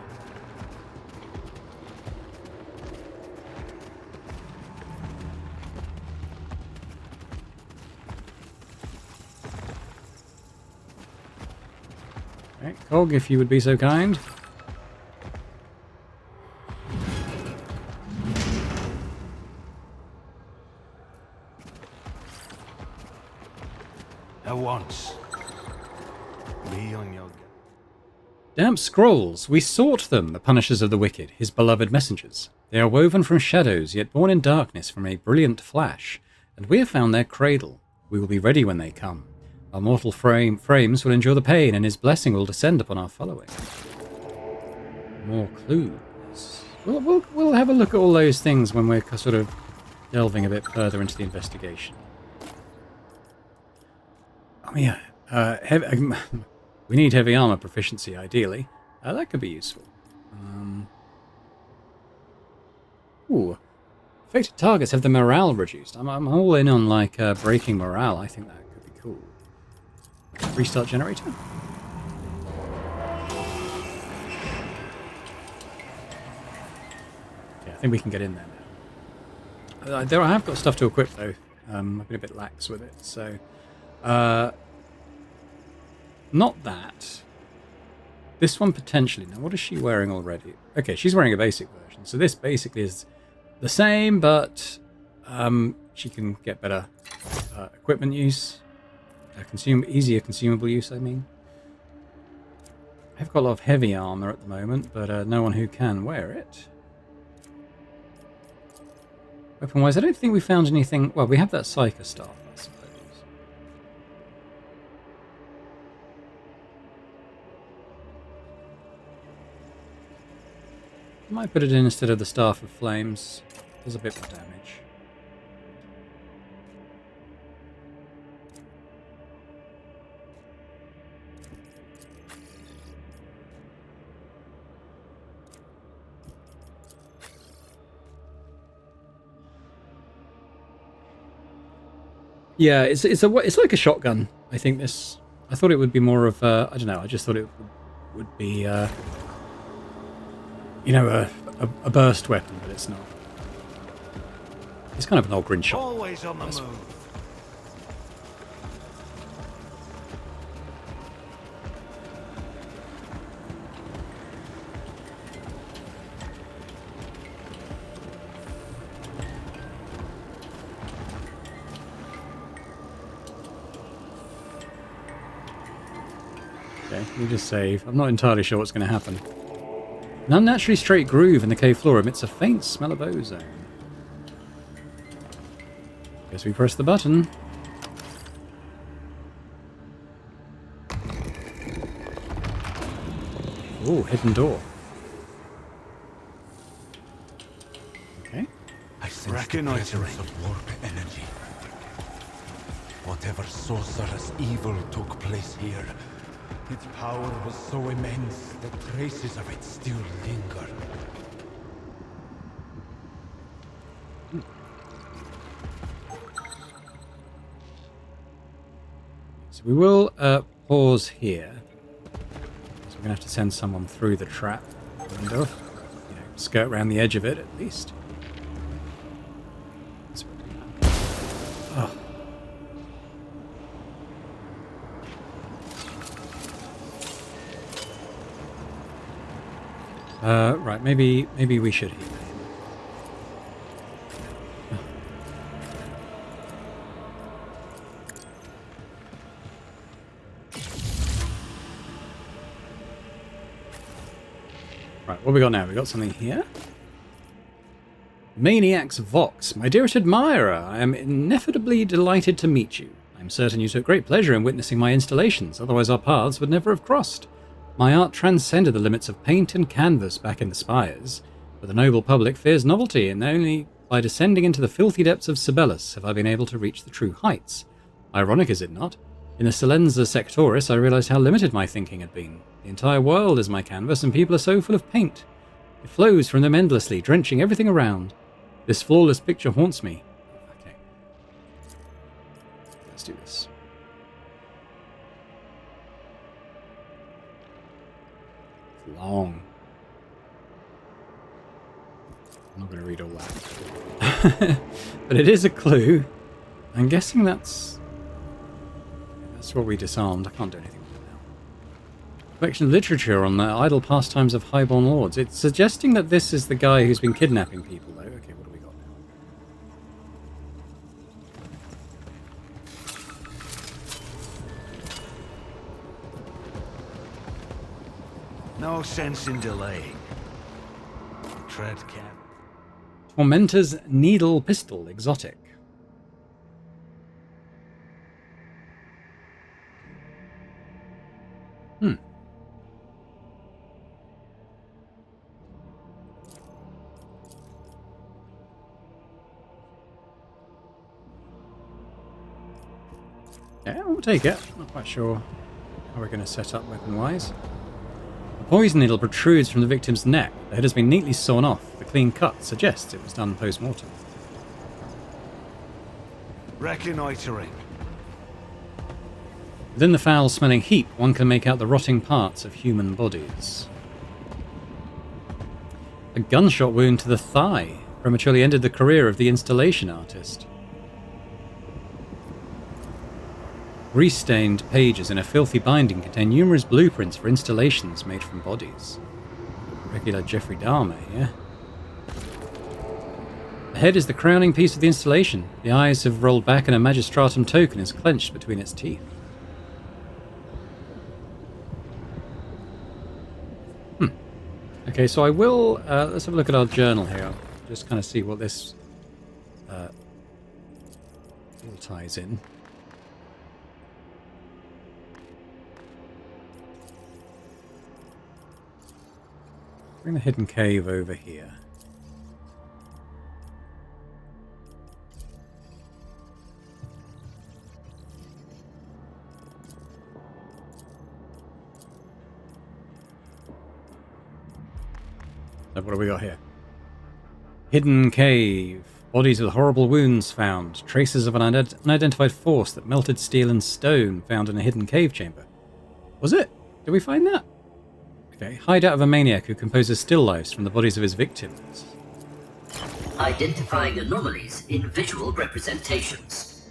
Right, Cog, if you would be so kind. At once. Be on your... Damp scrolls. We sought them, the punishers of the wicked, his beloved messengers. They are woven from shadows, yet born in darkness from a brilliant flash, and we have found their cradle. We will be ready when they come. Our mortal frames will endure the pain, and his blessing will descend upon our following. More clues. We'll have a look at all those things when we're sort of delving a bit further into the investigation. Oh yeah, we need heavy armor proficiency, ideally. That could be useful. Ooh. Affected targets have the morale reduced. I'm all in on, like, breaking morale. I think that could be cool. Restart generator. Yeah, I think we can get in there now. I have got stuff to equip, though. I've been a bit lax with it, so... not that. This one potentially. Now, what is she wearing already? Okay, she's wearing a basic version. So this basically is the same, but she can get better equipment use. easier consumable use, I mean. I've got a lot of heavy armor at the moment, but no one who can wear it. Weapon-wise, I don't think we found anything... Well, we have that Psyker staff, I suppose. I might put it in instead of the Staff of Flames. Does a bit more damage. Yeah, it's like a shotgun. I think this. I thought it would be more of I don't know. I just thought it would be you know, a burst weapon, but it's not. It's kind of an Ogrin shot. Always on the move. Okay, we just save. I'm not entirely sure what's going to happen. An unnaturally straight groove in the cave floor emits a faint smell of ozone. Guess we press the button. Ooh, hidden door. Okay. I sense the presence of warp energy. Whatever sorcerous evil took place here, its power was so immense that traces of it still linger. So we will pause here. So we're going to have to send someone through the trap window. You know, skirt around the edge of it at least. Oh. Right, maybe we should heal him. Right, what we got now? We got something here. Maniac's Vox, my dearest admirer, I am ineffably delighted to meet you. I am certain you took great pleasure in witnessing my installations, otherwise our paths would never have crossed. My art transcended the limits of paint and canvas back in the spires, but the noble public fears novelty, and only by descending into the filthy depths of Sibelius have I been able to reach the true heights. Ironic, is it not? In the Silenza Sectoris, I realized how limited my thinking had been. The entire world is my canvas, and people are so full of paint. It flows from them endlessly, drenching everything around. This flawless picture haunts me. Okay. Let's do this. It's long. I'm not going to read all that. But it is a clue. I'm guessing that's what we disarmed. I can't do anything with it now. Collection of literature on the idle pastimes of highborn lords. It's suggesting that this is the guy who's been kidnapping people, though. Okay, what do we got now? No sense in delaying. Tread carefully. Tormentor's Needle Pistol, exotic. Yeah, we'll take it. Not quite sure how we're going to set up weapon-wise. The poison needle protrudes from the victim's neck. The head has been neatly sawn off. The clean cut suggests it was done post-mortem. Reconnoitering. Within the foul-smelling heap, one can make out the rotting parts of human bodies. A gunshot wound to the thigh prematurely ended the career of the installation artist. Grease-stained pages in a filthy binding contain numerous blueprints for installations made from bodies. Regular Jeffrey Dahmer here. The head is the crowning piece of the installation. The eyes have rolled back and a magistratum token is clenched between its teeth. Okay, so I will... let's have a look at our journal here. I'll just kind of see what this all ties in. Bring the hidden cave over here. So what do we got here? Hidden cave. Bodies with horrible wounds found. Traces of an unidentified force that melted steel and stone found in a hidden cave chamber. Was it? Did we find that? Okay. Hideout of a maniac who composes still lifes from the bodies of his victims. Identifying anomalies in visual representations.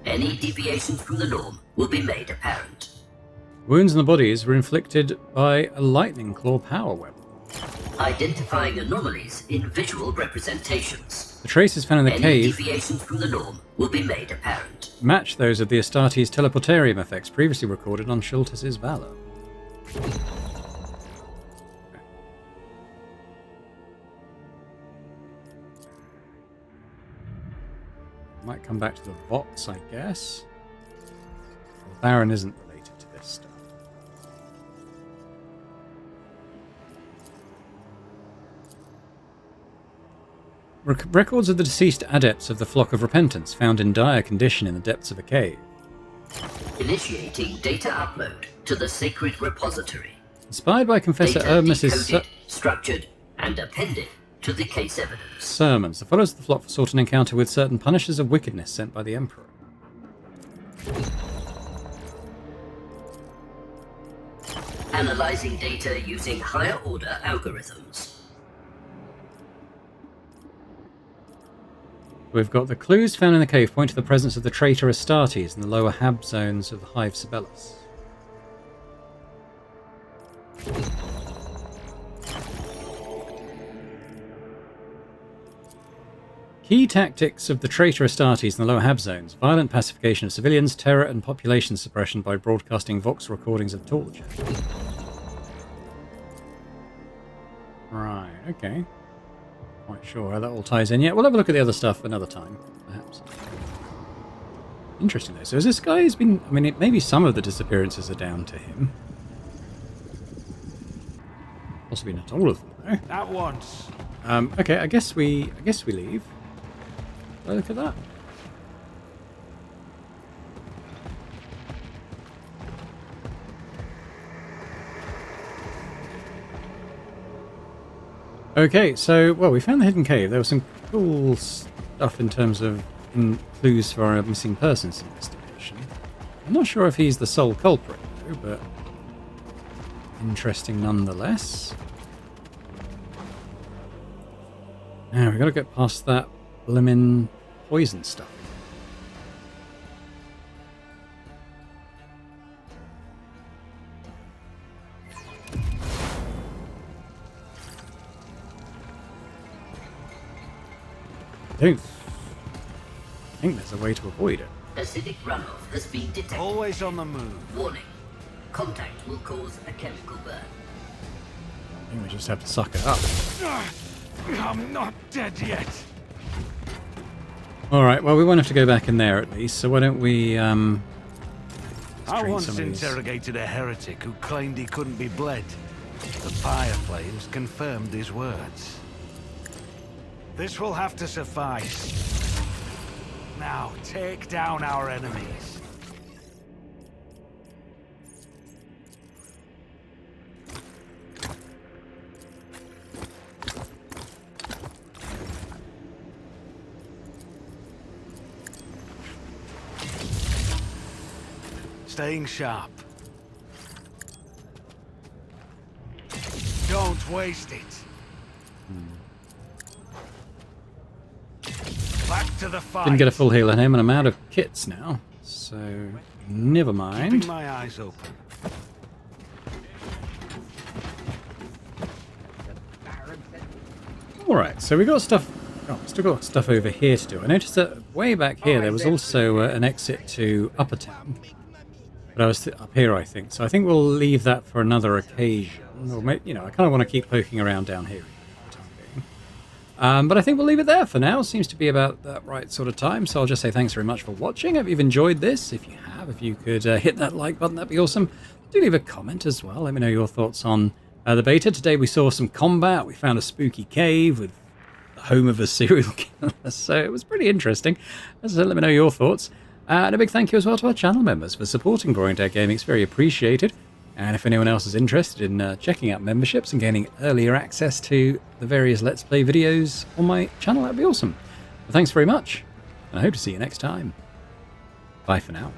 Any deviations from the norm will be made apparent. Wounds on the bodies were inflicted by a lightning claw power weapon. Identifying anomalies in visual representations. The traces found in the cave... Any deviations from the norm will be made apparent. Match those of the Astartes teleportarium effects previously recorded on Schultes' Valor. Might come back to the Vox, I guess. The Baron isn't related to this stuff. Records of the deceased adepts of the Flock of Repentance found in dire condition in the depths of a cave. Initiating data upload to the sacred repository. Inspired by Confessor Hermes' decoded, structured, and appended to the case evidence. sermons, the followers of the flock sought an encounter with certain punishers of wickedness sent by the Emperor. Analyzing data using higher order algorithms. We've got the clues found in the cave point to the presence of the traitor Astartes in the lower hab zones of the Hive Sibelius. Key tactics of the traitor Astartes in the lower hab zones: violent pacification of civilians, terror and population suppression by broadcasting Vox recordings of torture. Right, okay. Quite sure how that all ties in yet. We'll have a look at the other stuff another time, perhaps. Interesting though. So has this guy has been... I mean, maybe some of the disappearances are down to him. Possibly not all of them, though. At once. Okay, I guess we leave. Oh, look at that. Okay, so, well, we found the hidden cave. There was some cool stuff in terms of clues for our missing persons investigation. I'm not sure if he's the sole culprit, though, but interesting nonetheless. Now, we've got to get past that blimmin' poison stuff. I think there's a way to avoid it. Acidic runoff has been detected. Always on the move. Warning. Contact will cause a chemical burn. I think we just have to suck it up. I'm not dead yet. Alright, well, we won't have to go back in there at least, so why don't we, I once interrogated a heretic who claimed he couldn't be bled. The fire flames confirmed his words. This will have to suffice. Now, take down our enemies. Staying sharp. Don't waste it. Back to the fight. Didn't get a full heal on him, and I'm out of kits now, so never mind. Keeping my eyes open. Alright, so we got stuff... Oh, still got stuff over here to do. I noticed that way back here there was also an exit to Upper Town. But I was up here, I think. So I think we'll leave that for another occasion. Or, you know, I kind of want to keep poking around down here for the time being. But I think we'll leave it there for now. Seems to be about that right sort of time. So I'll just say thanks very much for watching. Hope you've enjoyed this. If you have, if you could hit that like button, that'd be awesome. Do leave a comment as well. Let me know your thoughts on the beta. Today we saw some combat. We found a spooky cave with the home of a serial killer. So it was pretty interesting. As I said, let me know your thoughts. And a big thank you as well to our channel members for supporting Boring Dad Gaming. It's very appreciated. And if anyone else is interested in checking out memberships and gaining earlier access to the various Let's Play videos on my channel, that'd be awesome. But thanks very much, and I hope to see you next time. Bye for now.